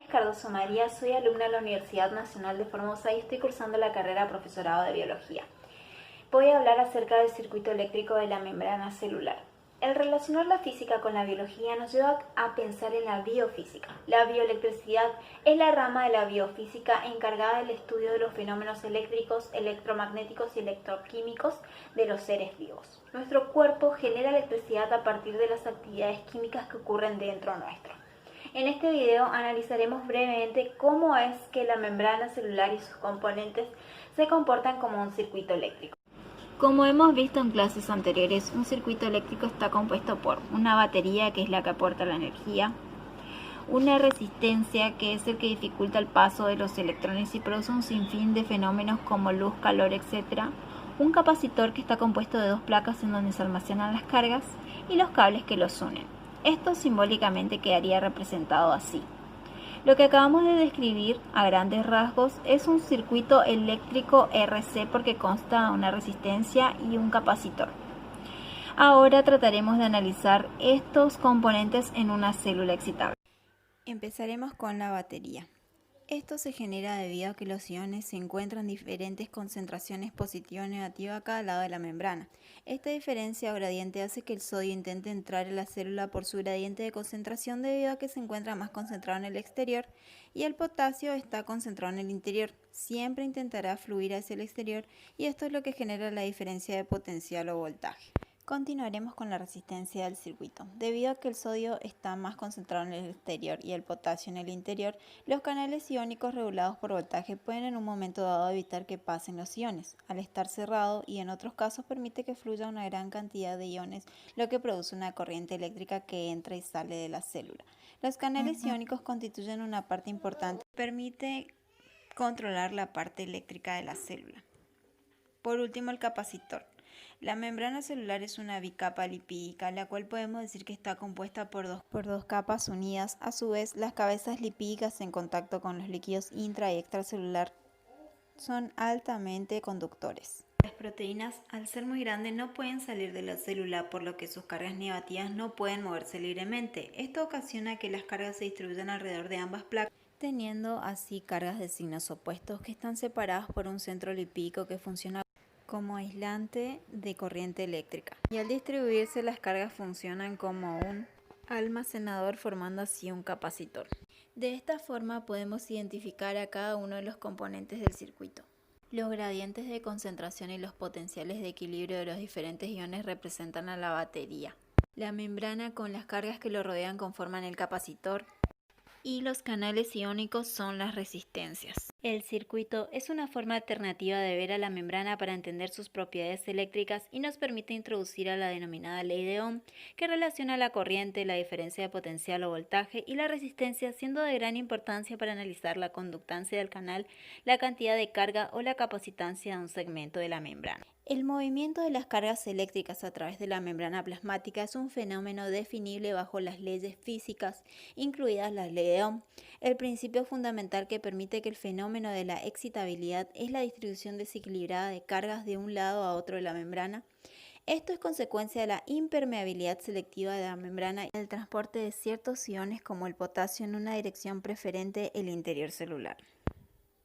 Cardoso María, soy alumna de la Universidad Nacional de Formosa y estoy cursando la carrera de Profesorado de Biología. Voy a hablar acerca del circuito eléctrico de la membrana celular. El relacionar la física con la biología nos lleva a pensar en la biofísica. La bioelectricidad es la rama de la biofísica encargada del estudio de los fenómenos eléctricos, electromagnéticos y electroquímicos de los seres vivos. Nuestro cuerpo genera electricidad a partir de las actividades químicas que ocurren dentro nuestro. En este video analizaremos brevemente cómo es que la membrana celular y sus componentes se comportan como un circuito eléctrico. Como hemos visto en clases anteriores, un circuito eléctrico está compuesto por una batería, que es la que aporta la energía, una resistencia, que es el que dificulta el paso de los electrones y produce un sinfín de fenómenos como luz, calor, etc., un capacitor, que está compuesto de dos placas en donde se almacenan las cargas, y los cables que los unen. Esto simbólicamente quedaría representado así. Lo que acabamos de describir a grandes rasgos es un circuito eléctrico RC porque consta de una resistencia y un capacitor. Ahora trataremos de analizar estos componentes en una célula excitable. Empezaremos con la batería. Esto se genera debido a que los iones se encuentran en diferentes concentraciones positiva y negativa a cada lado de la membrana. Esta diferencia o gradiente hace que el sodio intente entrar en la célula por su gradiente de concentración debido a que se encuentra más concentrado en el exterior, y el potasio está concentrado en el interior. Siempre intentará fluir hacia el exterior y esto es lo que genera la diferencia de potencial o voltaje. Continuaremos con la resistencia del circuito. Debido a que el sodio está más concentrado en el exterior y el potasio en el interior, los canales iónicos regulados por voltaje pueden en un momento dado evitar que pasen los iones. Al estar cerrado, y en otros casos permite que fluya una gran cantidad de iones, lo que produce una corriente eléctrica que entra y sale de la célula. Los canales iónicos constituyen una parte importante que permite controlar la parte eléctrica de la célula. Por último, el capacitor. La membrana celular es una bicapa lipídica, la cual podemos decir que está compuesta por dos capas unidas. A su vez, las cabezas lipídicas en contacto con los líquidos intra y extracelular son altamente conductores. Las proteínas, al ser muy grandes, no pueden salir de la célula, por lo que sus cargas negativas no pueden moverse libremente. Esto ocasiona que las cargas se distribuyan alrededor de ambas placas, teniendo así cargas de signos opuestos que están separadas por un centro lipídico que funciona como aislante de corriente eléctrica. Y al distribuirse, las cargas funcionan como un almacenador, formando así un capacitor. De esta forma podemos identificar a cada uno de los componentes del circuito. Los gradientes de concentración y los potenciales de equilibrio de los diferentes iones representan a la batería. La membrana con las cargas que lo rodean conforman el capacitor, y los canales iónicos son las resistencias. El circuito es una forma alternativa de ver a la membrana para entender sus propiedades eléctricas y nos permite introducir a la denominada ley de Ohm, que relaciona la corriente, la diferencia de potencial o voltaje y la resistencia, siendo de gran importancia para analizar la conductancia del canal, la cantidad de carga o la capacitancia de un segmento de la membrana. El movimiento de las cargas eléctricas a través de la membrana plasmática es un fenómeno definible bajo las leyes físicas, incluidas la ley de Ohm. El principio fundamental que permite que el fenómeno de la excitabilidad es la distribución desequilibrada de cargas de un lado a otro de la membrana. Esto es consecuencia de la impermeabilidad selectiva de la membrana y el transporte de ciertos iones como el potasio en una dirección preferente el interior celular.